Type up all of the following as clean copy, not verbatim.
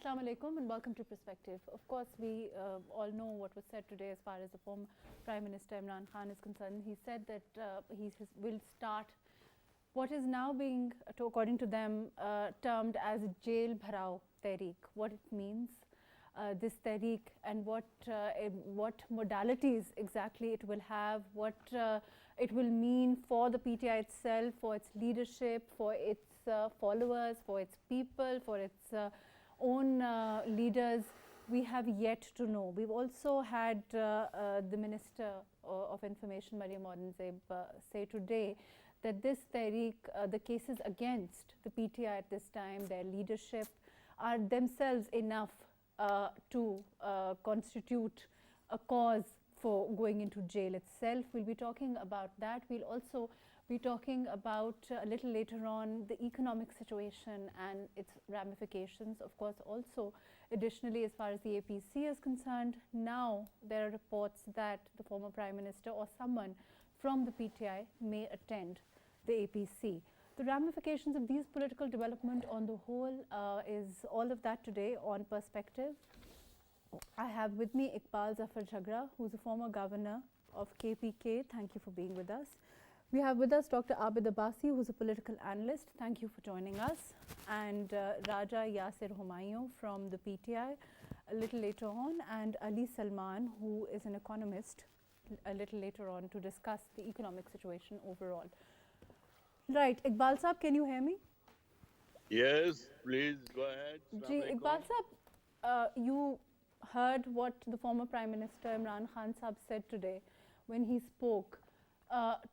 Assalamu alaikum and welcome to Perspective. Of course, we all know what was said today as far as the former Prime Minister Imran Khan is concerned. He said that he will start what is now being, according to them, termed as Jail Bharo Tehreek. What it means, this Tehreek, and what modalities exactly it will have, what it will mean for the PTI itself, for its leadership, for its followers, for its people, for its own leaders, we have yet to know. We've also had the Minister of Information, Maryam Aurangzeb, say today that this Tehreek, the cases against the PTI at this time, their leadership, are themselves enough to constitute a cause for going into jail itself. We'll be talking about that. We'll also be talking about a little later on the economic situation and its ramifications. Of course, also additionally, as far as the APC is concerned, now there are reports that the former Prime Minister or someone from the PTI may attend the APC. The ramifications of these political development on the whole is all of that today on Perspective. I have with me Iqbal Zafar Jhagra, who's a former governor of KPK. Thank you for being with us. We have with us Dr. Abid Abbasi, who's a political analyst. Thank you for joining us. And Raja Yasir Humayun from the PTI a little later on, and Ali Salman, who is an economist, a little later on to discuss the economic situation overall. Right, Iqbal Saab, can you hear me? Yes, please go ahead. Iqbal Saab, you heard what the former Prime Minister Imran Khan Saab said today when he spoke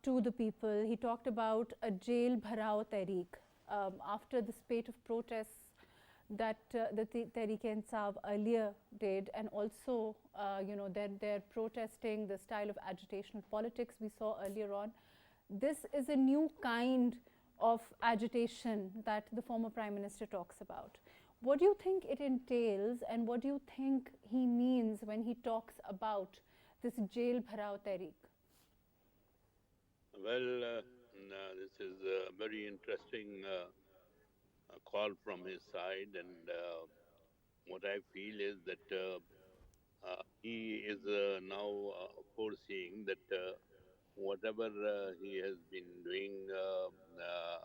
to the people. He talked about a Jail Bharo Tehreek after the spate of protests that the Tehreek-e-Insaf earlier did, and also they're protesting the style of agitational politics we saw earlier on. This is a new kind of agitation that the former Prime Minister talks about. What do you think it entails, and what do you think he means when he talks about this Jail Bharo Tehreek? Well, this is a very interesting call from his side, and what I feel is that he is now foreseeing that whatever he has been doing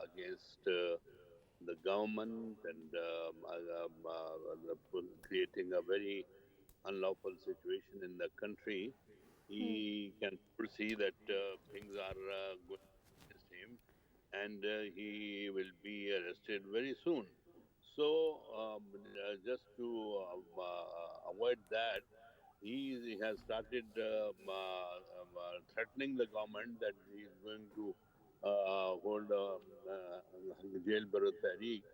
against the government and creating a very unlawful situation in the country, he can foresee that things are going against him, and he will be arrested very soon. So, just to avoid that, he has started threatening the government that he is going to hold Jail Bharo Tehreek,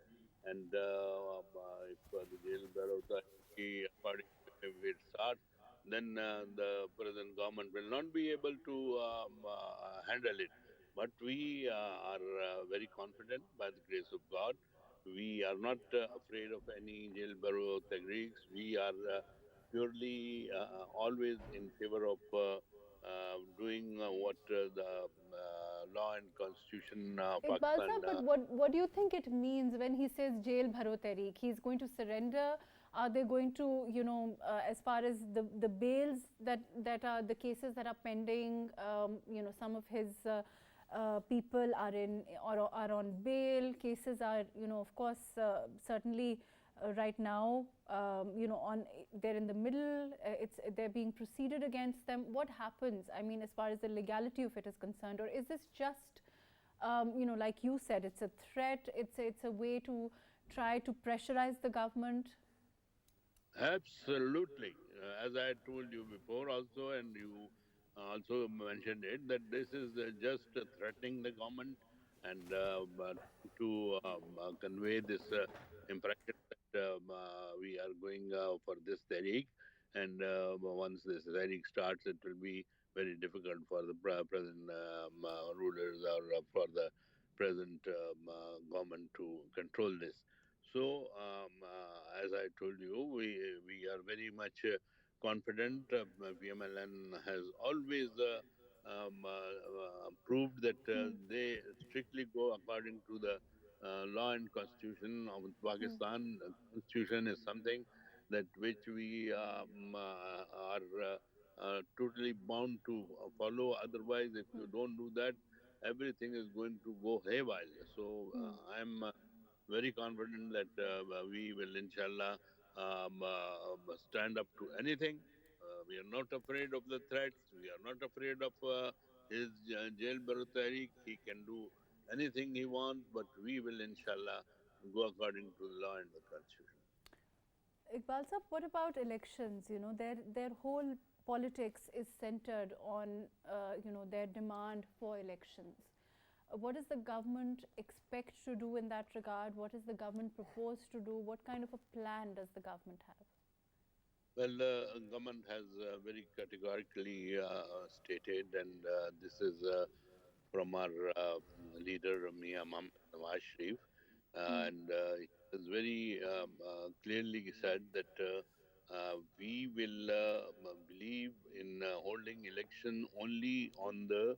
and if the Jail Bharo Tehreek, according to him, it starts, then the present government will not be able to handle it. But we are very confident by the grace of God. We are not afraid of any Jail Bharo Tehreeks. We are purely always in favor of doing what the law and constitution Iqbal Pakistan. Saab, but what do you think it means when he says Jail Bharo Tehreek? He's going to surrender? Are they going to, as far as the bails that are the cases that are pending, some of his people are in or are on bail. Cases are, of course, certainly right now, they're in the middle. They're being proceeded against them. What happens? I mean, as far as the legality of it is concerned, or is this just, like you said, it's a threat. It's a way to try to pressurize the government. Absolutely. As I told you before also, and you also mentioned it, that this is just threatening the government and to convey this impression that we are going for this Tehreek. And once this Tehreek starts, it will be very difficult for the present rulers or for the present government to control this. So, as I told you, we are very much confident. PMLN has always proved that they strictly go according to the law and constitution of Hmm. Pakistan. Constitution is something that which we are totally bound to follow. Otherwise, if you don't do that, everything is going to go haywire. So Hmm. I'm very confident that we will, inshallah, stand up to anything. We are not afraid of the threats. We are not afraid of his Jail Bharo Tehreek. He can do anything he wants, but we will, inshallah, go according to the law and the constitution. Iqbal Sahab, what about elections? You know, their whole politics is centered on, their demand for elections. What does the government expect to do in that regard? What does the government propose to do? What kind of a plan does the government have? Well, the government has very categorically stated, and this is from our leader, Mia Mohammed Nawaz Sharif, Hmm. and he has very clearly said that we will believe in holding election only on the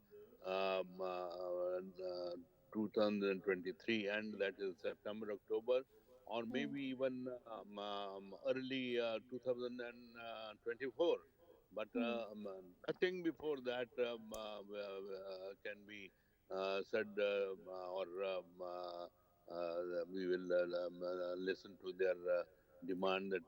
2023, and that is September, October, or Hmm. maybe even early 2024. But Hmm. nothing before that can be said, or we will listen to their demand that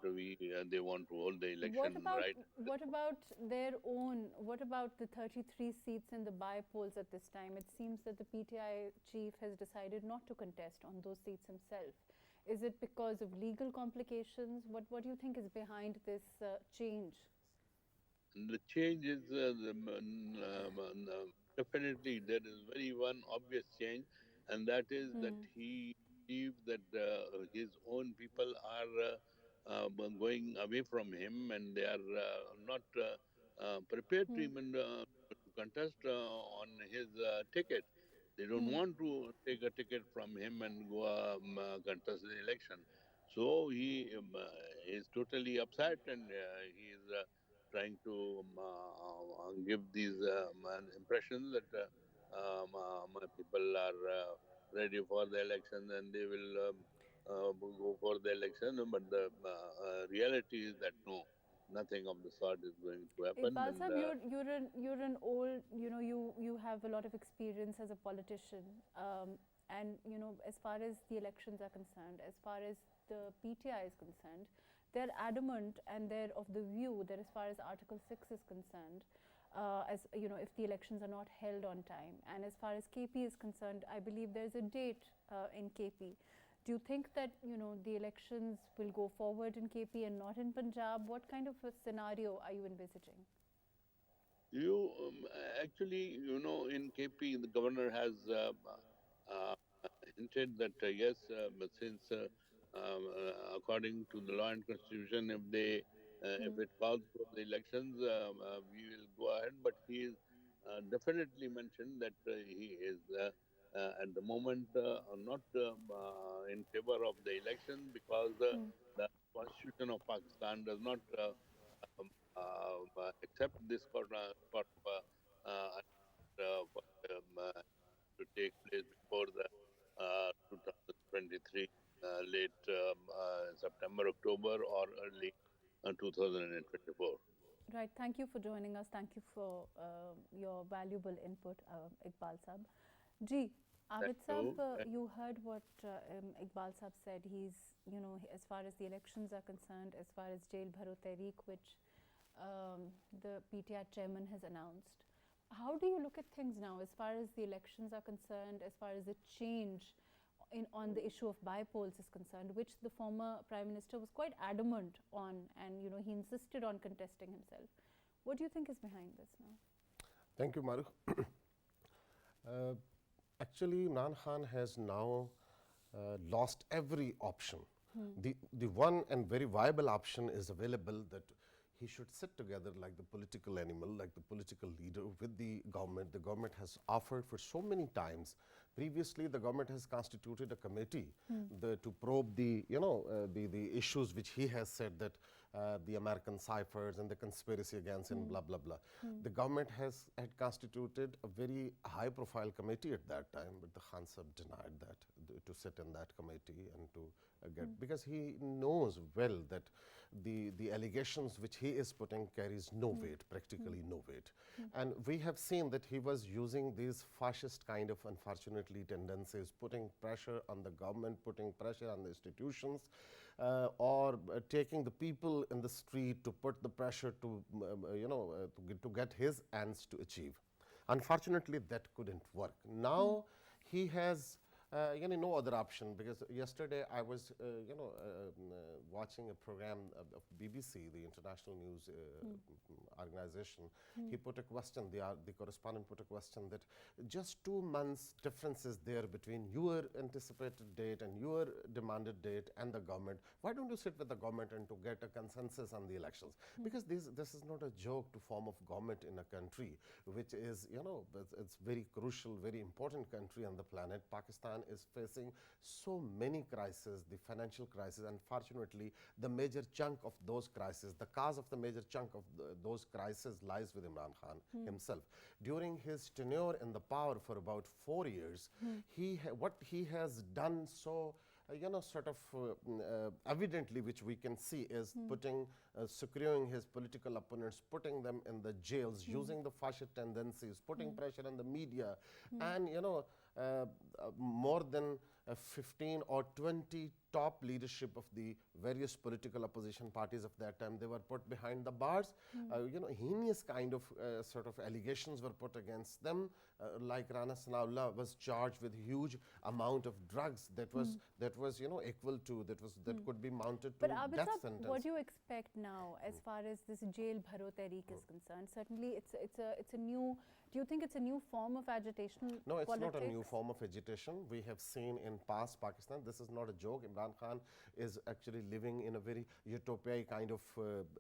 they want to hold the election right. What about their own? What about the 33 seats in the by polls at this time? It seems that the PTI chief has decided not to contest on those seats himself. Is it because of legal complications? What do you think is behind this change? And the change is definitely there is very one obvious change, and that is that Hmm. he believes that his own people are going away from him, and they are not prepared to Hmm. even to contest on his ticket. They don't Hmm. want to take a ticket from him and go contest the election. So he is totally upset, and he is trying to give these impressions that my people are ready for the election and they will go for the election. But the reality is that no, nothing of the sort is going to happen. Iqbal And Sahab, you're an old, you have a lot of experience as a politician, and as far as the elections are concerned, as far as the PTI is concerned, they're adamant and they're of the view that as far as Article 6 is concerned, as if the elections are not held on time, and as far as KP is concerned, I believe there's a date in KP. Do you think that the elections will go forward in KP and not in Punjab? What kind of a scenario are you envisaging? you actually, in KP, the governor has uh, hinted that yes, but since according to the law and constitution, if Hmm. it calls for the elections, we will go ahead. But he is definitely mentioned that he is at the moment not in favor of the election because Hmm. the constitution of Pakistan does not accept this sort of for to take place before the 2023 late September, October, or early 2024. Right. Thank you for joining us. Thank you for your valuable input, Iqbal Sab. Ji, Thank Abid Sab, you. you heard what Iqbal Sab said. He's, as far as the elections are concerned, as far as Jail Bharo Tehreek, which the PTI chairman has announced. How do you look at things now as far as the elections are concerned, as far as the change on the issue of by-polls is concerned, which the former Prime Minister was quite adamant on, and he insisted on contesting himself. What do you think is behind this now? Thank you, Mahrukh. uh, Actually, Imran Khan has now lost every option. The one and very viable option is available, that he should sit together like the political animal, like the political leader with the government. The government has offered for so many times. Previously, the government has constituted a committee to probe the, the issues which he has said that the American ciphers and the conspiracy against and blah, blah, blah. The government had constituted a very high-profile committee at that time, but the Khan Sahib denied that, to sit in that committee and to get, because he knows well that the allegations which he is putting carries no weight, practically no weight. And we have seen that he was using these fascist kind of, unfortunately, tendencies, putting pressure on the government, putting pressure on the institutions, or taking the people in the street to put the pressure to, to get his ends to achieve. Unfortunately, that couldn't work. Now he has no other option, because yesterday I was watching a program of BBC, the international news organization. He put a question, the correspondent put a question that just 2 months difference is there between your anticipated date and your demanded date and the government. Why don't you sit with the government and to get a consensus on the elections? Because this is not a joke to form of government in a country which is, it's very crucial, very important country on the planet. Pakistan is facing so many crises, the financial crisis. Unfortunately, the major chunk of those crises, the cause of the major chunk of those crises lies with Imran Khan himself. During his tenure in the power for about 4 years, what he has done so evidently, which we can see, is putting, securing his political opponents, putting them in the jails, using the fascist tendencies, putting pressure on the media, and more than 15 or 20 top leadership of the various political opposition parties of that time, they were put behind the bars. Heinous kind of sort of allegations were put against them. Like Rana Sanaullah was charged with huge amount of drugs that was equal to that could be mounted to death sentence. What do you expect now as far as this Jail Bharo Tehreek is concerned? Certainly, it's a new. Do you think it's a new form of agitation? No, it's politics? not a new form of agitation. We have seen in past Pakistan, this is not a joke. Imran Khan is actually living in a very utopia kind of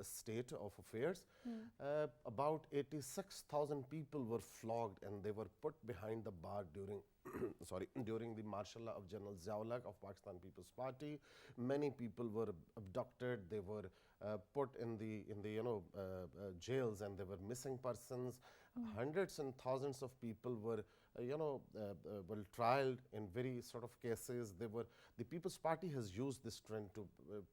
state of affairs. About 86,000 people were flogged and they were put behind the bar during during the martial law of General Ziaul of Pakistan People's Party. Many people were abducted. They were put in the jails, and they were missing persons. Hundreds and thousands of people were trialed in very sort of cases. The People's Party has used this trend to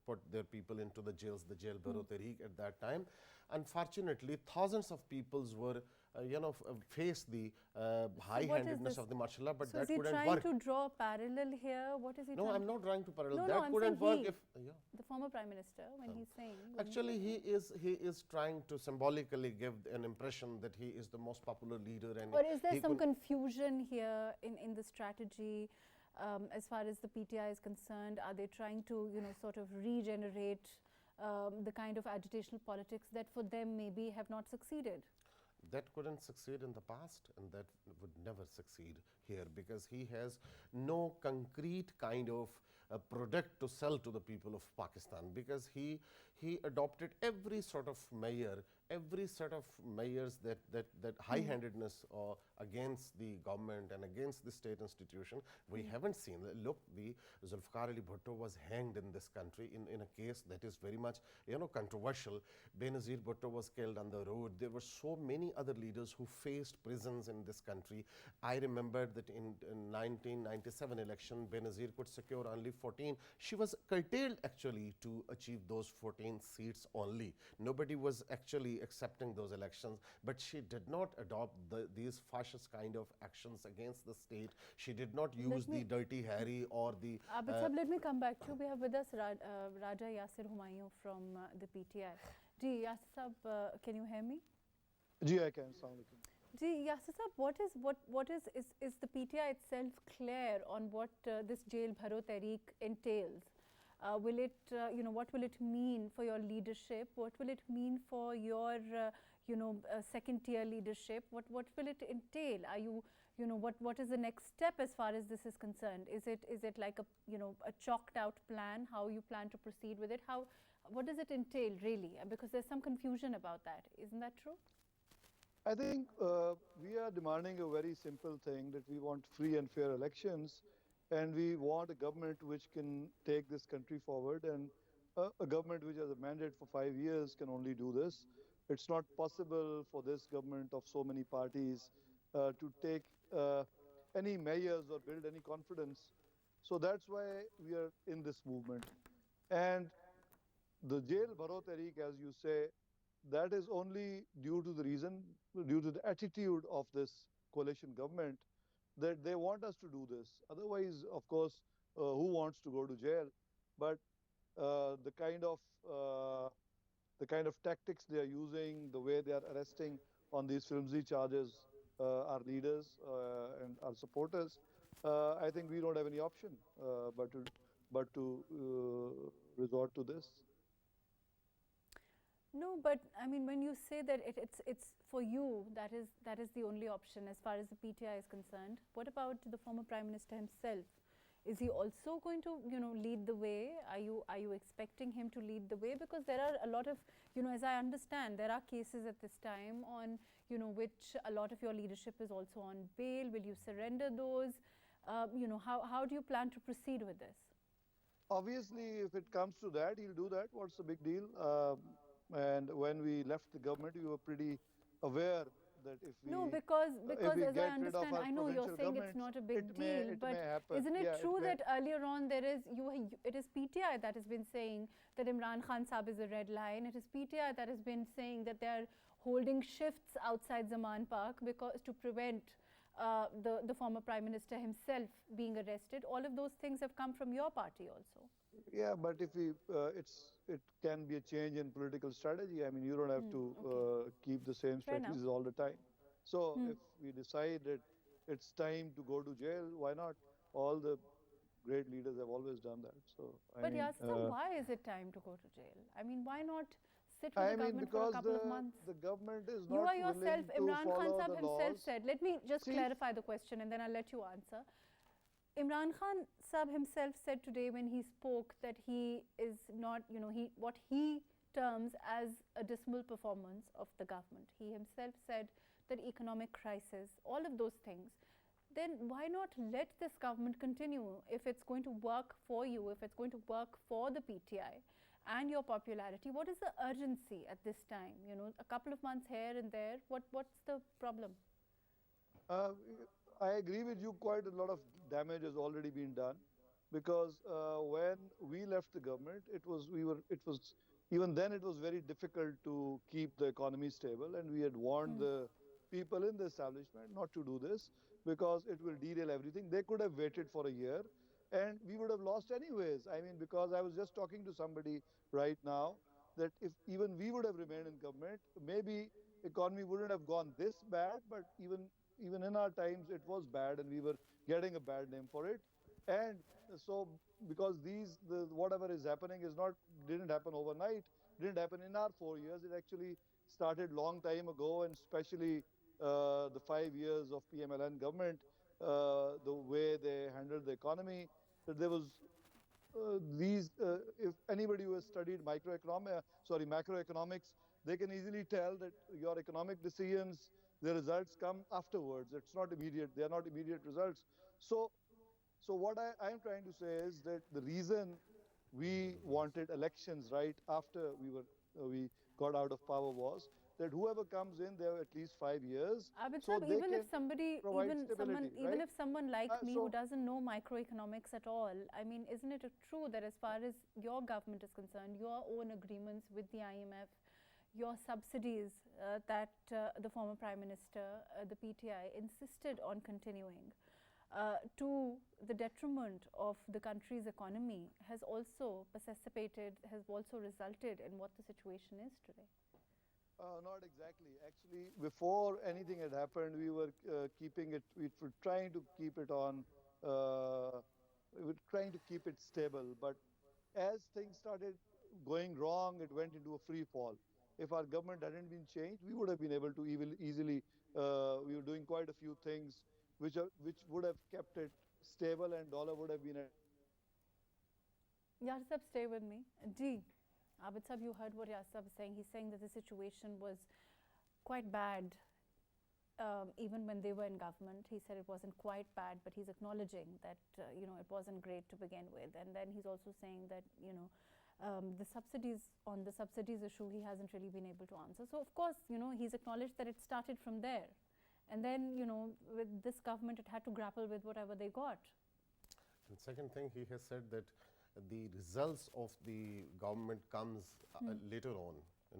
put their people into the jails, the Jail Bharo Tehreek at that time. Unfortunately, thousands of peoples were faced the high-handedness of the martial law, but so that couldn't work. is he trying to draw a parallel here? What is he No, trying I'm not drawing to parallel. No, that I'm couldn't saying work if the former Prime Minister, when he's saying... Actually, he is trying to symbolically give an impression that he is the most popular leader. And or is there some confusion here in the strategy as far as the PTI is concerned? Are they trying to, sort of regenerate the kind of agitational politics that for them maybe have not succeeded? That couldn't succeed in the past, and that would never succeed here, because he has no concrete kind of product to sell to the people of Pakistan, because he adopted every sort of measure, every sort of measures that high-handedness against the government and against the state institution. We haven't seen. Look, the Zulfikar Ali Bhutto was hanged in this country in a case that is very much controversial. Benazir Bhutto was killed on the road. There were so many other leaders who faced prisons in this country. I remember that in 1997 election, Benazir could secure only 14. She was curtailed actually to achieve those 14 seats only. Nobody was actually accepting those elections, but she did not adopt these fascist kind of actions against the state. She did not use the Dirty Harry or the... let me come back to you. We have with us Raja Yasir Humayun from the PTI. Ji, Yasir Sahab, can you hear me? Ji, I can. Ji, Yasir Sahab, is the PTI itself clear on what this Jail Bharo Tehreek entails? Will it, what will it mean for your leadership? What will it mean for your, second-tier leadership? What will it entail? Are you, what is the next step as far as this is concerned? Is it like a chalked-out plan? How you plan to proceed with it? What does it entail really? Because there's some confusion about that. Isn't that true? I think we are demanding a very simple thing, that we want free and fair elections. And we want a government which can take this country forward and a government which has a mandate for 5 years can only do this. It's not possible for this government of so many parties to take any measures or build any confidence. So that's why we are in this movement. And the Jail Bharo Tehreek, as you say, that is only due to the reason, due to the attitude of this coalition government, that they want us to do this. Otherwise, of course, who wants to go to jail? But uh, the kind of uh, the kind of tactics they are using, the way they are arresting on these flimsy charges our leaders and our supporters, I think we don't have any option but to resort to this. No, but I mean, when you say that it's for you, that is the only option as far as the PTI is concerned. What about the former Prime Minister himself? Is he also going to, lead the way? Are you expecting him to lead the way? Because there are a lot of, as I understand, there are cases at this time on, which a lot of your leadership is also on bail. Will you surrender those? How do you plan to proceed with this? Obviously, if it comes to that, he'll do that. What's the big deal? And when we left the government, we were pretty aware that if we no, because as I get rid of understand, our I know you're provincial saying it's governments, not a big it deal, but may happen. isn't it Yeah, true may. that earlier on it is PTI that has been saying that Imran Khan Sahib is a red line? It is PTI that has been saying that they are holding shifts outside Zaman Park because to prevent the former Prime Minister himself being arrested. All of those things have come from your party also. Yeah, but if we, it can be a change in political strategy. I mean, you don't have to Okay. keep the same Fair enough. strategies all the time. So if we decide that it's time to go to jail, why not? All the great leaders have always done that. So But Yasir, why is it time to go to jail? I mean, why not sit with the government for a because couple of months? the government is You not are yourself, willing to Imran Khan follow Sahib the himself laws. said, let me just See, clarify the question and then I'll let you answer. Imran Khan Sahib himself said today when he spoke that he is not, what he terms as a dismal performance of the government. He himself said that economic crisis, all of those things. Then why not let this government continue if it's going to work for you, if it's going to work for the PTI and your popularity? What is the urgency at this time? A couple of months here and there, what's the problem? I agree with you. Quite a lot of damage has already been done, because when we left the government, even then it was very difficult to keep the economy stable, and we had warned the people in the establishment not to do this because it will derail everything. They could have waited for a year, and we would have lost anyways. I mean, because I was just talking to somebody right now that if even we would have remained in government, maybe economy wouldn't have gone this bad, but even in our times it was bad and we were getting a bad name for it. And so because whatever is happening didn't happen overnight, didn't happen in our 4 years. It actually started long time ago, and especially the 5 years of PMLN government, the way they handled the economy, that there was if anybody who has studied macroeconomics, they can easily tell that your economic decisions, the results come afterwards. It's not immediate. They are not immediate results. So what I'm trying to say is that the reason we wanted elections right after we got out of power was that whoever comes in, they have at least 5 years. Abid so Sahib, they even can if somebody, provide even stability, even right? if someone like me So who doesn't know microeconomics at all, I mean, isn't it true that as far as your government is concerned, your own agreements with the IMF, your subsidies that the former Prime Minister, the PTI, insisted on continuing to the detriment of the country's economy has also precipitated, has also resulted in what the situation is today? Not exactly. Actually, before anything had happened, we were keeping it. We were trying to keep it on. We were trying to keep it stable. But as things started going wrong, it went into a free fall. If our government hadn't been changed, we would have been able to easily. We were doing quite a few things which would have kept it stable, and dollar would have been at. Yasir Sahib, stay with me. D. Abid Sahib, you heard what Yasir Sahib was saying. He's saying that the situation was quite bad even when they were in government. He said it wasn't quite bad, but he's acknowledging that, it wasn't great to begin with. And then he's also saying that, the subsidies issue, he hasn't really been able to answer. So of course, he's acknowledged that it started from there, and then with this government, it had to grapple with whatever they got. And second thing, he has said that the results of the government comes later on,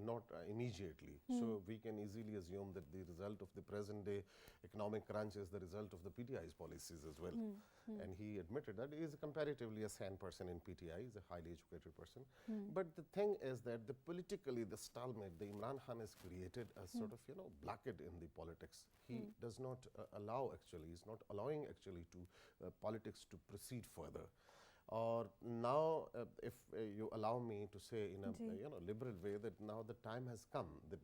not immediately. So we can easily assume that the result of the present day economic crunch is the result of the PTI's policies as well. And he admitted that he is comparatively a sane person in PTI, he's a highly educated person. But the thing is that politically, the stalemate, the Imran Khan has created a sort of, blockade in the politics. He does not allow actually, he's not allowing actually to politics to proceed further. Or now, if you allow me to say in a liberal way, that now the time has come that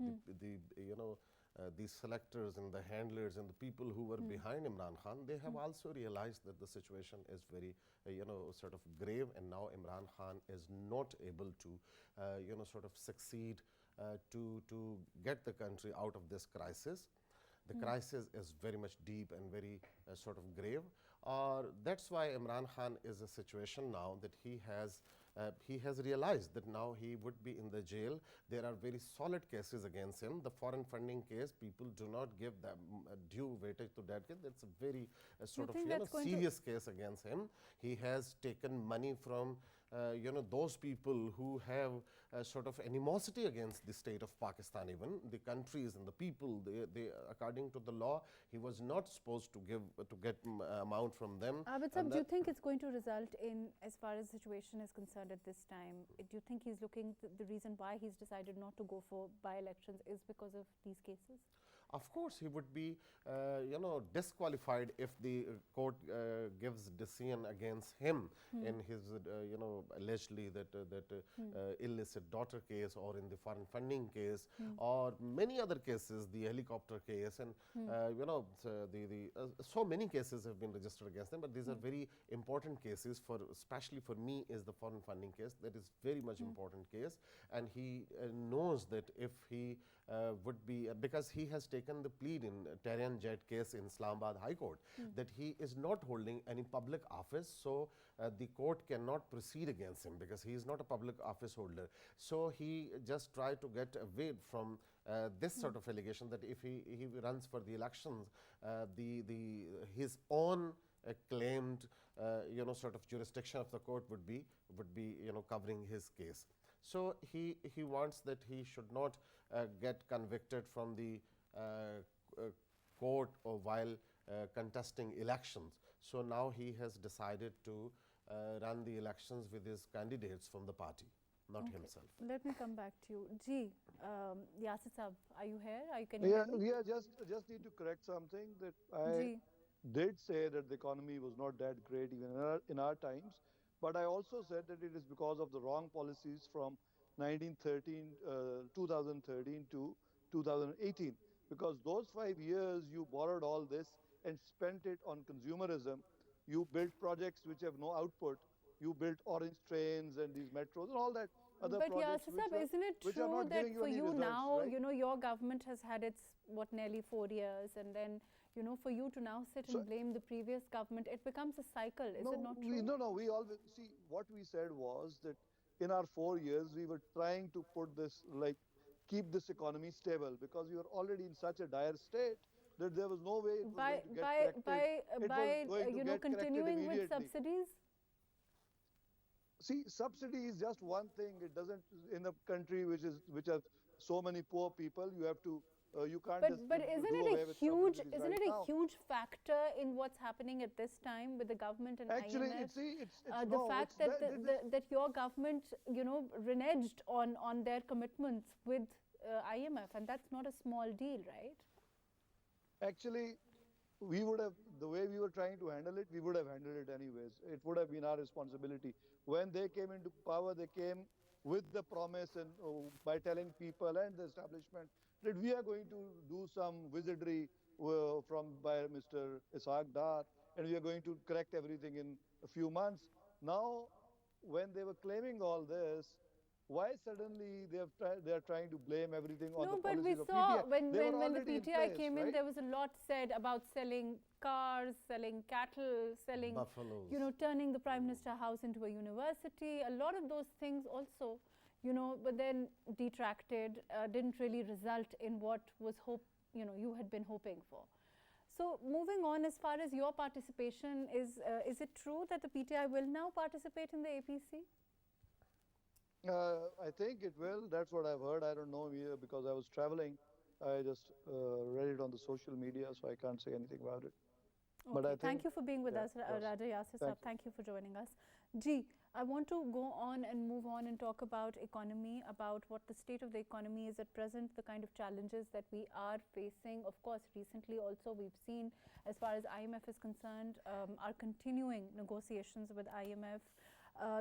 these selectors and the handlers and the people who were behind Imran Khan, they have also realized that the situation is very sort of grave, and now Imran Khan is not able to sort of succeed to get the country out of this crisis. The crisis is very much deep and very sort of grave. That's why Imran Khan is a situation now that he has realized that now he would be in the jail. There are very solid cases against him. The foreign funding case, people do not give them due weightage to that case. That's a very sort of serious case against him. He has taken money from those people who have sort of animosity against the state of Pakistan, even the countries and the people. They according to the law, he was not supposed to get amount from them. But do you think it's going to result in, as far as the situation is concerned at this time, do you think he's looking, the reason why he's decided not to go for by-elections is because of these cases? Of course, he would be, disqualified if the court gives decision against him in his, allegedly that illicit daughter case, or in the foreign funding case, or many other cases, the helicopter case, and so many cases have been registered against them. But these are very important cases especially for me, is the foreign funding case. That is very much important case, and he knows that if he would be, because he has taken the plea in Tehran Jet case in Islamabad High Court, that he is not holding any public office, so the court cannot proceed against him because he is not a public office holder. So he just tried to get away from this sort of allegation, that if he runs for the elections, his own claimed sort of jurisdiction of the court would be covering his case. So he wants that he should not get convicted from the court or while contesting elections. So now he has decided to run the elections with his candidates from the party, not himself. Let me come back to you. Ji, Yasir Sahab, are you here? Just need to correct something that I did say that the economy was not that great even in our times, but I also said that it is because of the wrong policies from 2013 to 2018. Because those 5 years you borrowed all this and spent it on consumerism. You built projects which have no output. You built orange trains and these metros and all that other projects. But Yasir, isn't it true that for you now, right? Your government has had its, nearly 4 years, and then, for you to now sit and blame the previous government, it becomes a cycle. Is it not true? No, we always, see, what we said was that in our 4 years, we were trying to put this, keep this economy stable, because we were already in such a dire state that there was no way it was going to get corrected. Continuing with subsidies? See, subsidy is just one thing. It doesn't, in a country which has so many poor people, you have to, you can't but isn't it a huge factor in what's happening at this time with the government and actually, IMF? The fact that your government, reneged on their commitments with IMF, and that's not a small deal, right? Actually, we would have, the way we were trying to handle it, we would have handled it anyways. It would have been our responsibility. When they came into power, they came with the promise and by telling people and the establishment that we are going to do some wizardry by Mr. Ishaq Dar, and we are going to correct everything in a few months. Now, when they were claiming all this, why suddenly they are trying to blame everything on the No, but we policies of saw PTI? when They were the already in PTI place, came in, right? there was a lot said about selling cars, selling cattle, selling, Buffaloes. turning the Prime Minister house into a university. A lot of those things also, but then detracted, didn't really result in what was you had been hoping for. So moving on, as far as your participation is it true that the PTI will now participate in the APC? I think it will. That's what I've heard. I don't know because I was traveling. I just read it on the social media, so I can't say anything about it. Okay. But I think, thank you for being with yeah, us, Raja Yasir Saab. Thank you for joining us. Ji, I want to go on and move on and talk about economy, about what the state of the economy is at present, the kind of challenges that we are facing. Of course, recently also we've seen, as far as IMF is concerned, our continuing negotiations with IMF,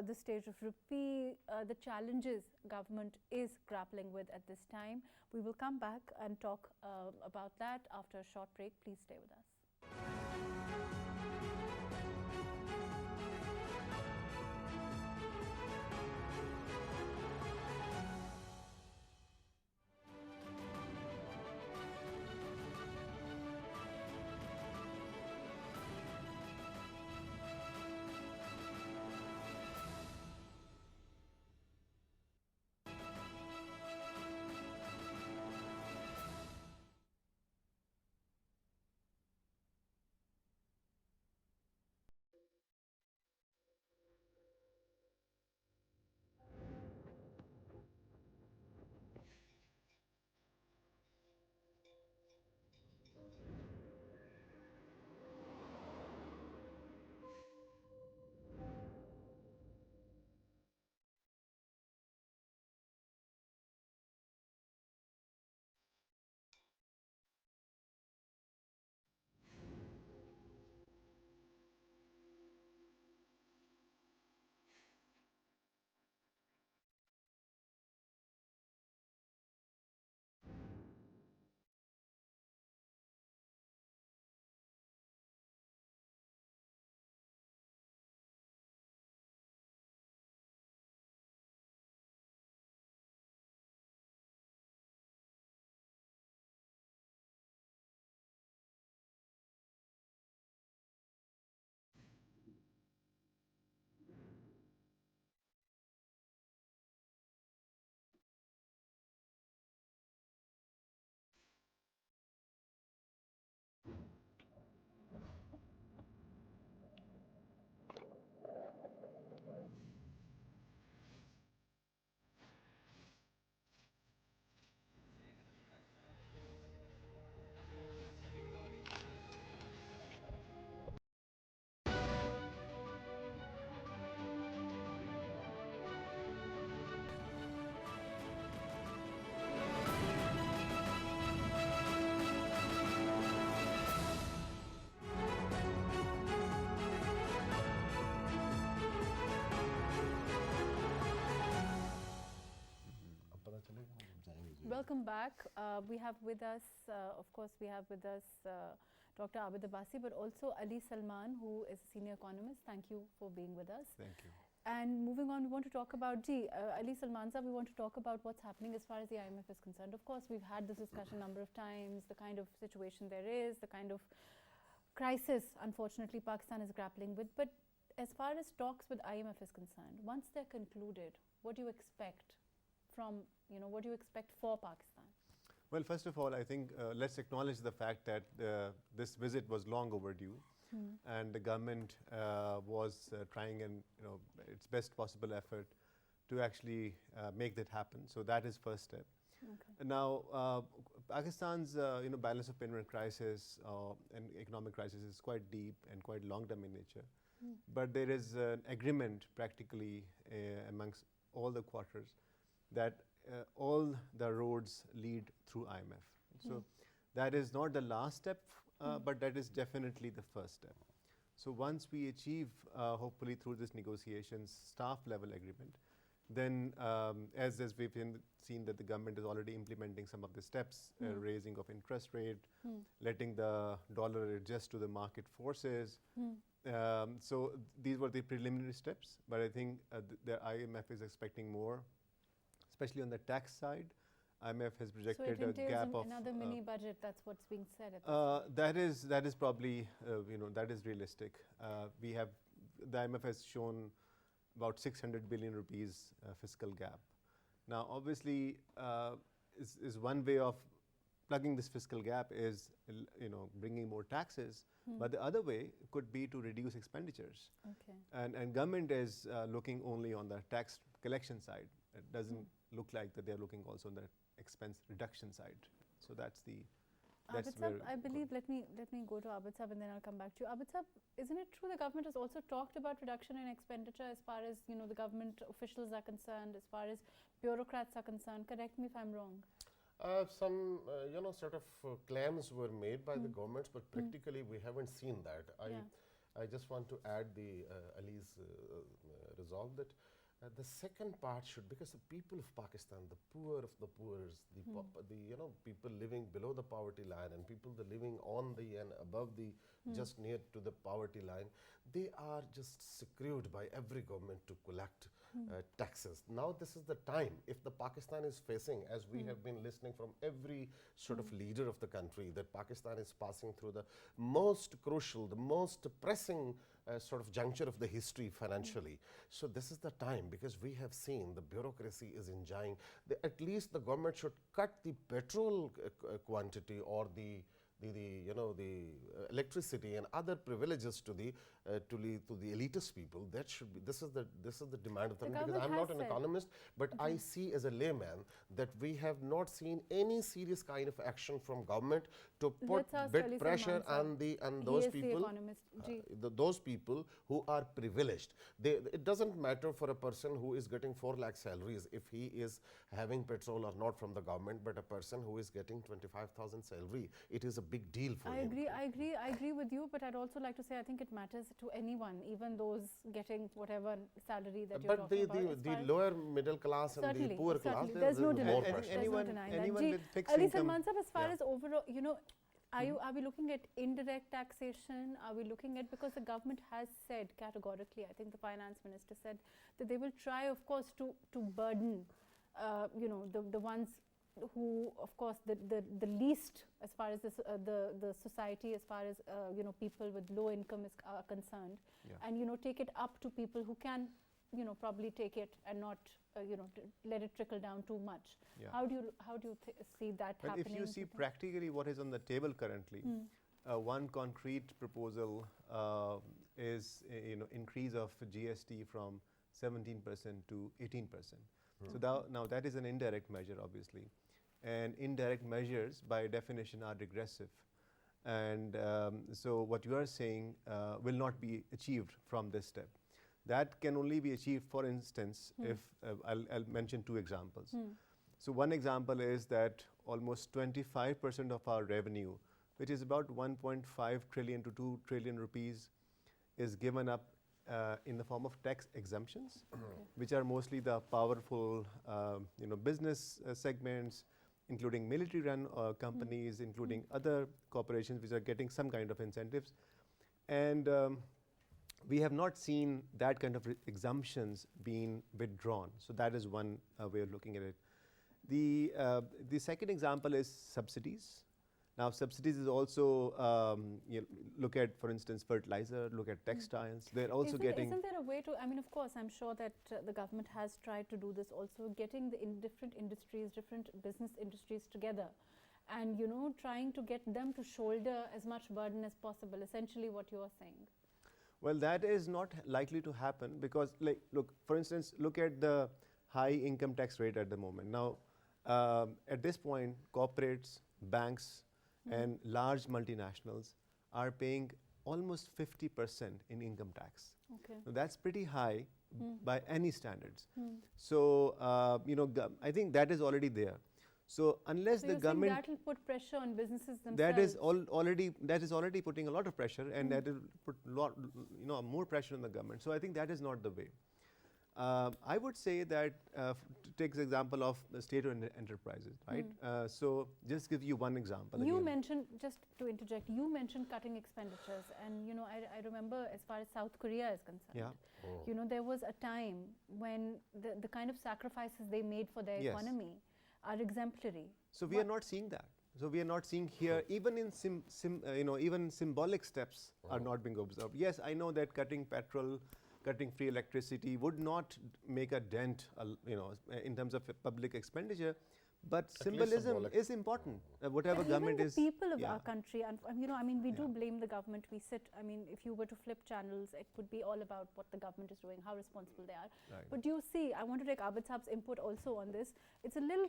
the state of rupee, the challenges government is grappling with at this time. We will come back and talk about that after a short break. Please stay with us. Welcome back. We have with us, of course, Dr. Abid Abbasi, but also Ali Salman, who is a senior economist. Thank you for being with us. Thank you. And moving on, we want to talk about, Ali Salman sir, we want to talk about what's happening as far as the IMF is concerned. Of course, we've had this discussion a number of times, the kind of situation there is, the kind of crisis, unfortunately, Pakistan is grappling with. But as far as talks with IMF is concerned, once they're concluded, what do you expect from, what do you expect for Pakistan? Well, first of all, I think let's acknowledge the fact that this visit was long overdue, and the government was trying its best possible effort to actually make that happen. So that is first step. Okay. Now, Pakistan's balance of payment crisis and economic crisis is quite deep and quite long-term in nature. But there is an agreement practically amongst all the quarters that all the roads lead through IMF. So that is not the last step, but that is definitely the first step. So once we achieve, hopefully through this negotiations, staff level agreement, then as we've seen that the government is already implementing some of the steps, raising of interest rate, letting the dollar adjust to the market forces. So these were the preliminary steps, but I think the IMF is expecting more especially on the tax side. IMF has So projected it a entails gap of another mini budget. That's what's being said at this time. that is probably that is realistic. We have the IMF has shown about 600 billion rupees fiscal gap. Now, obviously, is one way of plugging this fiscal gap is bringing more taxes, but the other way could be to reduce expenditures. Okay. And government is looking only on the tax collection side. It doesn't look like that they're looking also on the expense reduction side. So that's Abid Sab, I believe, let me go to Abid Sab and then I'll come back to you. Abid Sab, isn't it true the government has also talked about reduction in expenditure as far as the government officials are concerned, as far as bureaucrats are concerned? Correct me if I'm wrong. Some sort of claims were made by the governments, but practically we haven't seen that. I just want to add the Ali's resolve that the second part should, because the people of Pakistan, the poor of the poors, the people living below the poverty line and people living on the and above the just near to the poverty line, they are just screwed by every government to collect taxes. Now this is the time, if the Pakistan is facing, as we have been listening from every sort of leader of the country, that Pakistan is passing through the most crucial, the most pressing sort of juncture of the history financially. So this is the time, because we have seen the bureaucracy is enjoying, at least the government should cut the petrol quantity or the electricity and other privileges to the elitist people. That should be, this is the demand of the because I'm not an economist, but I see as a layman that we have not seen any serious kind of action from government to put bit pressure on those people, those people who are privileged. It doesn't matter for a person who is getting 4 lakh salaries if he is having petrol or not from the government, but a person who is getting 25,000 salary, it is a big deal for him. I agree with you, but I'd also like to say I think it matters to anyone, even those getting whatever salary that you're talking about. But the lower middle class and the poor class, there's no more denying pressure. Anyone with fixed Ali income. Salman Sahab, as far as overall, are we looking at indirect taxation? Are we looking at, because the government has said categorically, I think the finance minister said that they will try, of course, to burden, the ones who, of course, the least as far as the society, as far as people with low income are concerned, and take it up to people who can probably take it and not let it trickle down too much. How do you see that happening? If you see practically what is on the table currently, one concrete proposal is increase of GST from 17% to 18%. So now that is an indirect measure, obviously. And indirect measures by definition are regressive, and so what you are saying will not be achieved from this step. That can only be achieved, for instance, if I'll mention 2 examples. So one example is that almost 25% of our revenue, which is about 1.5 trillion to 2 trillion rupees, is given up in the form of tax exemptions, which are mostly the powerful business segments, including military-run companies, including other corporations which are getting some kind of incentives. And we have not seen that kind of exemptions being withdrawn. So that is one way of looking at it. The second example is subsidies. Now, subsidies is also, look at, for instance, fertilizer, look at textiles. They're also getting... Isn't there a way to, I mean, of course, I'm sure that the government has tried to do this also, getting the different industries, different business industries together and, trying to get them to shoulder as much burden as possible, essentially what you are saying. Well, that is not likely to happen because, look, for instance, look at the high income tax rate at the moment. Now, at this point, corporates, banks, and large multinationals are paying almost 50% in income tax. Okay. Now, that's pretty high by any standards. So, I think that is already there. So, unless the government... that will put pressure on businesses themselves. That is already putting a lot of pressure, and that will put more pressure on the government. So, I think that is not the way. I would say that to take the example of the state-owned enterprises, right? So just give you one example. You again. mentioned, just to interject, you mentioned cutting expenditures, and you know, I remember as far as South Korea is concerned, Yeah. you know, there was a time when the kind of sacrifices they made for their Yes. economy are exemplary. So we are not seeing that. So we are not seeing here, even in even symbolic steps are not being observed. Yes, I know that cutting petrol, cutting free electricity would not make a dent, in terms of public expenditure, but least symbolism symbolic. is important. Whatever And government even is. the people of yeah. our country, and you know, I mean, we do Yeah. blame the government. We sit, I mean, if you were to flip channels, it would be all about what the government is doing, how responsible they are. Right. But you see, I want to take Abid Saab's input also on this. It's a little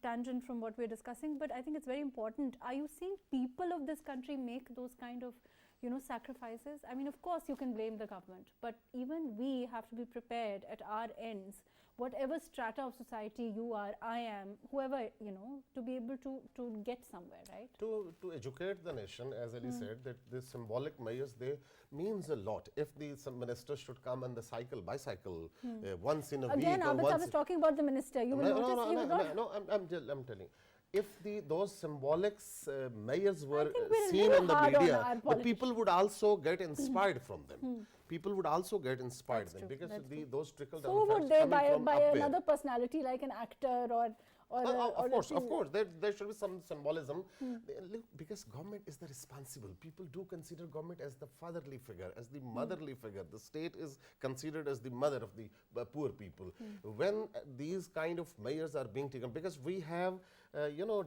tangent from what we're discussing, but I think it's very important. Are you seeing people of this country make those kind of, you know, sacrifices? I mean, of course, you can blame the government, but even we have to be prepared at our ends, whatever strata of society you are, I am, whoever, you know, to be able to get somewhere, right? To educate the nation, as Ali said, that the symbolic measures, they means a lot. If the some ministers should come on the bicycle once in a Again, week or Abid once Saab is talking about the minister. You will notice he would not. I'm telling. If those symbolic measures were think we're a seen little on the hard on media, our the politicians. people would also get inspired from them. People would also get inspired That's them true, because that's true. those trickle down So effects would they coming from by up there. another personality like an actor or Of course, let's say- there should be some symbolism. Look, because government is the responsible. People do consider government as the fatherly figure, as the motherly figure. The state is considered as the mother of the poor people. When these kind of measures are being taken, because we have,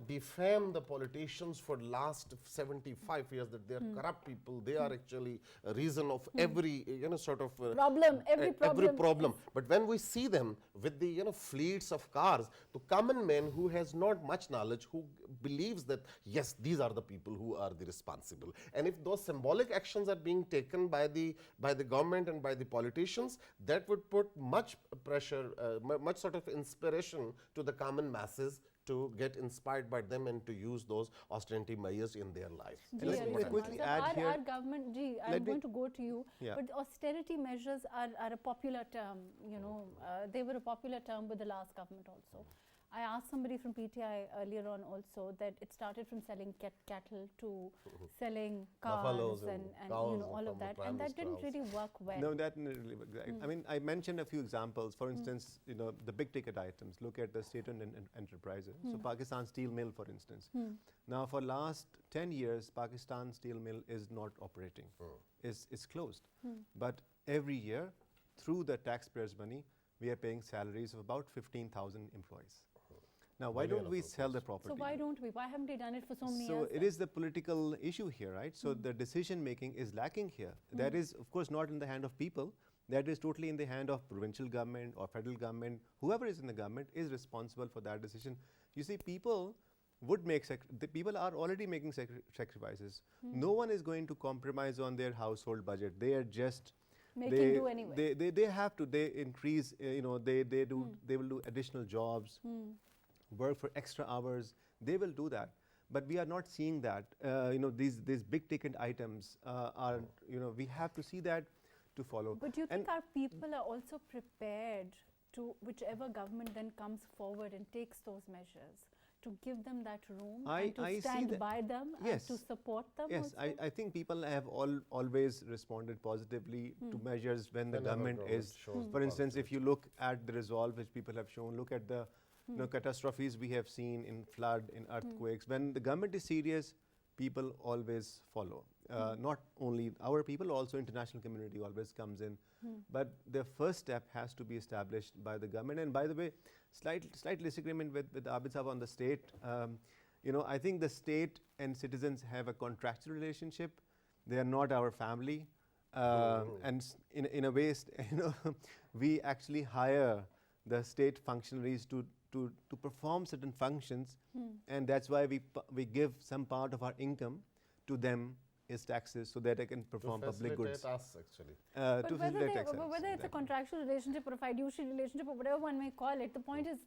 defamed the politicians for last 75 years that they are corrupt people. They are actually a reason of every, sort of Problem, every problem But when we see them with the fleets of cars, the common man who has not much knowledge, who believes that yes, these are the people who are the responsible, and if those symbolic actions are being taken by the government and by the politicians, that would put much pressure, much sort of inspiration to the common masses to get inspired by them and to use those austerity measures in their lives. Ji, Let me Ali quickly Salman, add sir, here- our government, I'm Let me- going to go to you, Yeah. but austerity measures are a popular term, they were a popular term with the last government also. I asked somebody from PTI earlier on also that it started from selling cattle to selling Buffaloes cars and cows all from of the that, Prime and that didn't Minister's really work well. No, that really, I mean, I mentioned a few examples. For instance, the big ticket items. Look at the state-owned enterprises. So Pakistan Steel Mill, for instance. Now, for last 10 years, Pakistan Steel Mill is not operating. It's closed. But every year, through the taxpayers' money, we are paying salaries of about 15,000 employees. Now, why don't we sell the property? So why don't we? Why haven't they done it for so many So years? it is the political issue here, right? So the decision making is lacking here. That is, of course, not in the hand of people. That is totally in the hand of provincial government or federal government. Whoever is in the government is responsible for that decision. You see, people would make the people are already making sacrifices. No one is going to compromise on their household budget. They are just Making do anyway. They have to. They increase. They will do additional jobs. Work for extra hours, they will do that. But we are not seeing that. These big ticket items are, we have to see that to follow. But do you think our people are also prepared to, whichever government then comes forward and takes those measures, to give them that room and to I see stand that. by them Yes. and to support them Yes, also? I think people have always responded positively to measures when the Whenever government government is. shows For instance, if positivity. you look at the resolve which people have shown, look at the catastrophes we have seen in flood, in earthquakes. When the government is serious, people always follow. Not only our people, also international community always comes in. But the first step has to be established by the government. And by the way, slight disagreement with Abid Saab on the state. I think the state and citizens have a contractual relationship. They are not our family. And in a way, we actually hire the state functionaries to perform certain functions, and that's why we give some part of our income to them as taxes, so that they can perform public goods. To facilitate us, actually. But whether it's a contractual relationship or a fiduciary relationship or whatever one may call it, the point is,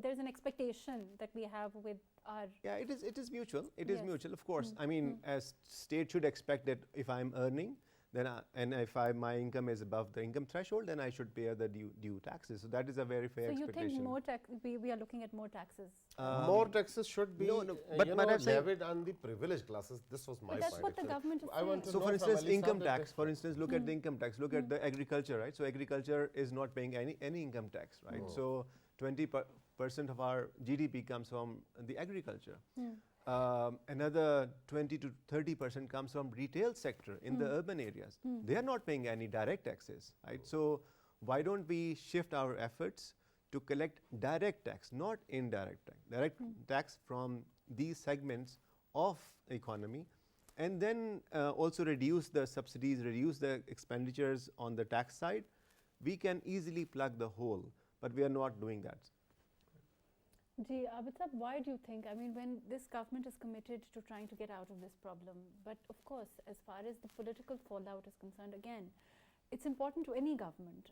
there's an expectation that we have with our. Yeah, it is mutual. It is Yes. mutual, of course. I mean, as state should expect that if I'm earning, then and if my income is above the income threshold, then I should pay the due taxes. So that is a very fair So you expectation. think more we are looking at more taxes? More taxes should be but I'm saying levied on the privileged classes. This was my But that's point. what the actually. government is I want to saying. So know for from instance, Ali income Saab that tax, for instance, look at the income tax, look at the agriculture, right? So agriculture is not paying any income tax, right? So 20% of our GDP comes from the agriculture. Another 20 to 30% comes from retail sector in the urban areas. They are not paying any direct taxes, right? So why don't we shift our efforts to collect direct tax, not indirect tax, direct tax from these segments of economy, and then also reduce the subsidies, reduce the expenditures on the tax side. We can easily plug the hole, but we are not doing that. Ji, Abid Saab, why do you think, I mean, when this government is committed to trying to get out of this problem, but of course, as far as the political fallout is concerned, again, it's important to any government.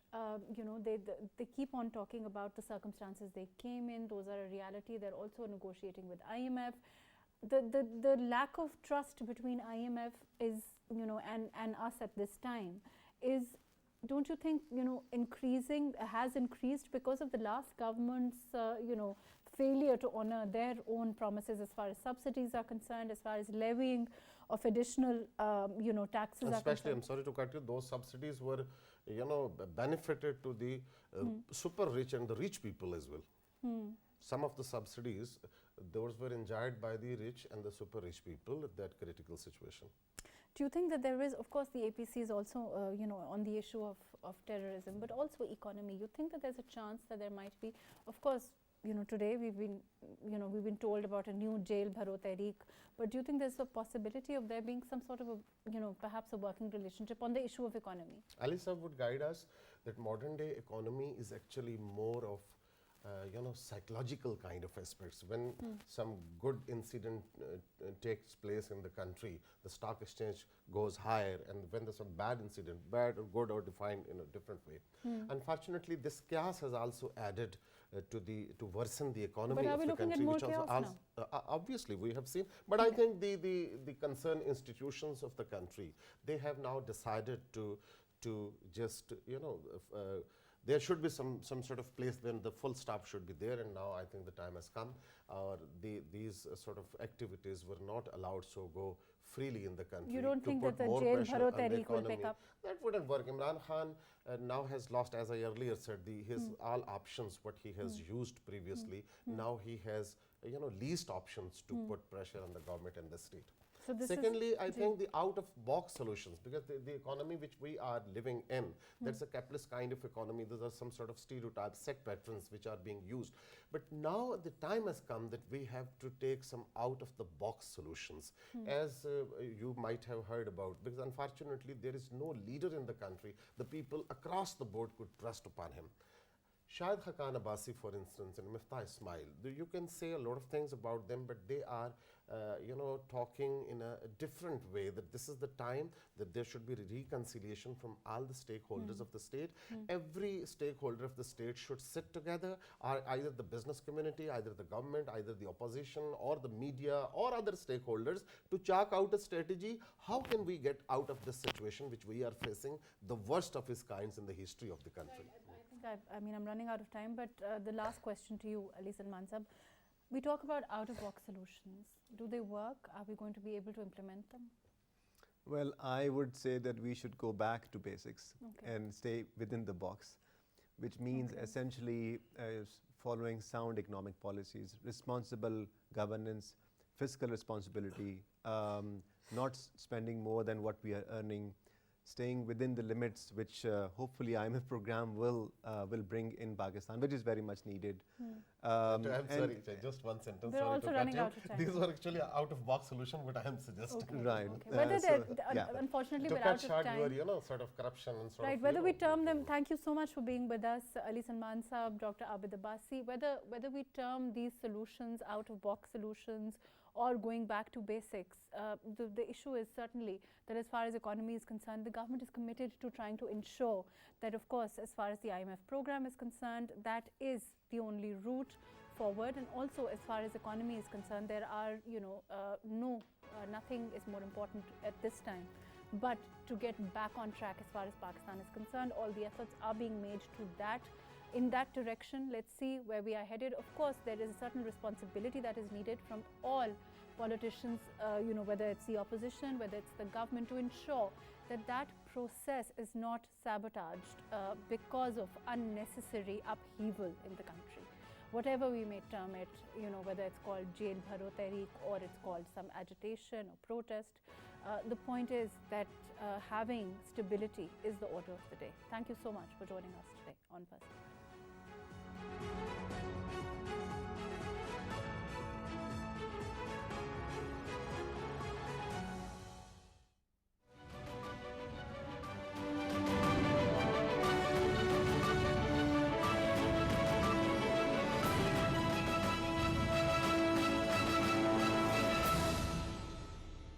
You know, they keep on talking about the circumstances they came in. Those are a reality. They're also negotiating with IMF. The lack of trust between IMF is, you know, and us at this time is, don't you think, you know, has increased because of the last government's, you know, failure to honor their own promises as far as subsidies are concerned, as far as levying of additional, you know, taxes are Especially, concerned. I'm sorry to cut you, those subsidies were, you know, benefited to the super rich and the rich people as well. Some of the subsidies, those were enjoyed by the rich and the super rich people at that critical situation. Do you think that there is, of course, the APC is also, you know, on the issue of terrorism, but also economy. You think that there's a chance that there might be, of course, you know, today we've been told about a new Jail Bharo Tehreek, but do you think there's a possibility of there being some sort of a, you know, perhaps a working relationship on the issue of economy? Ali Saab would guide us that modern day economy is actually more of you know, psychological kind of aspects. When some good incident takes place in the country, the stock exchange goes higher, and when there's a bad incident, bad or good or defined in a different way. Unfortunately, this chaos has also added to worsen the economy But are of we the looking at country, more which also chaos obviously we have seen. But I think the concerned institutions of the country, they have now decided to just, you know, there should be some sort of place when the full stop should be there, and now I think the time has come. These sort of activities were not allowed so go freely in the country. You don't think put that the more Jail pressure Bharo on the Tehreek will pick economy. up? That wouldn't work. Imran Khan now has lost, as I earlier said, his all options what he has used previously. Now he has, you know, least options to put pressure on the government and the state. So this Secondly, I think the out-of-box solutions, because the economy which we are living in, that's a capitalist kind of economy. Those are some sort of stereotypes, set patterns which are being used. But now the time has come that we have to take some out-of-the-box solutions, as you might have heard about, because unfortunately there is no leader in the country. The people across the board could trust upon him. Shahid Haqqan Abbasi, for instance, and Miftah Ismail, you can say a lot of things about them, but they are, you know, talking in a different way, that this is the time that there should be reconciliation from all the stakeholders of the state. Every stakeholder of the state should sit together, either the business community, either the government, either the opposition, or the media, or other stakeholders, to chalk out a strategy. How can we get out of this situation which we are facing, the worst of its kinds in the history of the country? I mean, I'm running out of time, but the last question to you, Ali Salman Sab. We talk about out-of-box solutions. Do they work? Are we going to be able to implement them? Well, I would say that we should go back to basics and stay within the box, which means essentially following sound economic policies, responsible governance, fiscal responsibility, not spending more than what we are earning, staying within the limits which hopefully IMF program will bring in Pakistan, which is very much needed. I'm sorry, just one sentence. We're also running out of time. These were actually out-of-box solution, what I am suggesting. Right. Okay. Whether unfortunately, To we're cut out of short time. your, you know, sort of corruption and sort Right. of, Whether we term them, thank you so much for being with us, Ali Salman Saab, Dr. Abid Abbasi. Whether we term these solutions out-of-box solutions or going back to basics, the issue is certainly that as far as economy is concerned, the government is committed to trying to ensure that, of course, as far as the IMF program is concerned, that is the only route forward. And also, as far as economy is concerned, there are, you know, nothing is more important at this time But to get back on track as far as Pakistan is concerned, all the efforts are being made to that. In that direction, let's see where we are headed. Of course, there is a certain responsibility that is needed from all politicians, whether it's the opposition, whether it's the government, to ensure that that process is not sabotaged because of unnecessary upheaval in the country. Whatever we may term it, whether it's called Jail Bharo Tehreek or it's called some agitation or protest, the point is that having stability is the order of the day. Thank you so much for joining us today on Perspective.